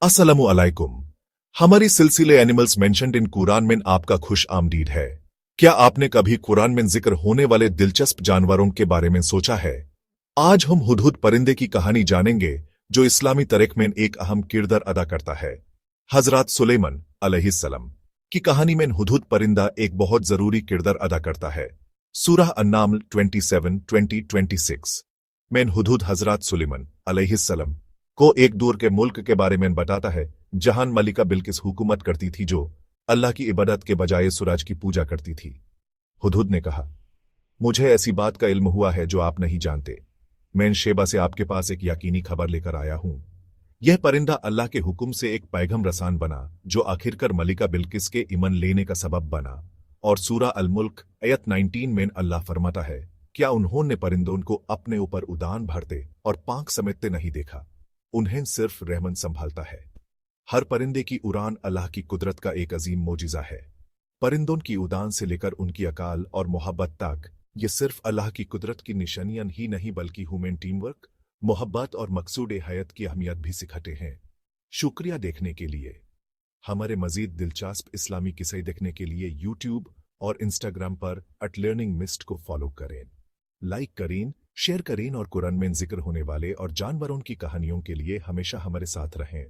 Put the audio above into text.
अस्सलामु अलैकुम। हमारी सिलसिले एनिमल्स मेंशन्ड इन कुरान में आपका खुश आमदीद है। क्या आपने कभी कुरान में जिक्र होने वाले दिलचस्प जानवरों के बारे में सोचा है? आज हम हुदहुद परिंदे की कहानी जानेंगे जो इस्लामी तारीख में एक अहम किरदार अदा करता है। हजरत सुलेमान अलैहिस्सलाम की कहानी में हुदहुद परिंदा एक बहुत जरूरी किरदार अदा करता है। सूरह अन्नामल 27:20-26 में हुदहुद हजरत सुलेमान अलैहिस्सलाम को एक दूर के मुल्क के बारे में बताता है जहां मलिका बिल्किस हुकूमत करती थी जो अल्लाह की इबादत के बजाय सूरज की पूजा करती थी। हुदहुद ने कहा, मुझे ऐसी बात का इल्म हुआ है जो आप नहीं जानते। मैं शेबा से आपके पास एक यकीनी खबर लेकर आया हूं। यह परिंदा अल्लाह के हुक्म से एक पैगम रसान बना जो आखिरकार मलिका बिल्किस के ईमान लेने का सबब बना। और सूरह अल मुल्क आयत 19 में अल्लाह फरमाता है, क्या उन्होंने परिंदों को अपने ऊपर उड़ान भरते और पांख समेटते नहीं देखा? उन्हें सिर्फ रहमन संभालता है। हर परिंदे की उड़ान अल्लाह की कुदरत का एक अजीम मोजिज़ा है। परिंदों की उड़ान से लेकर उनकी अकाल और मोहब्बत तक ये सिर्फ अल्लाह की कुदरत की निशानियां ही नहीं बल्कि ह्यूमन टीम वर्क, मोहब्बत और मकसूद हयात की अहमियत भी सिखाते हैं। शुक्रिया देखने के लिए। हमारे मजीद दिलचस्प इस्लामी किस्से देखने के लिए यूट्यूब और इंस्टाग्राम पर @लर्निंग मिस्ट को फॉलो करें, लाइक करें, शेयर करें और कुरान में जिक्र होने वाले और जानवरों की कहानियों के लिए हमेशा हमारे साथ रहें।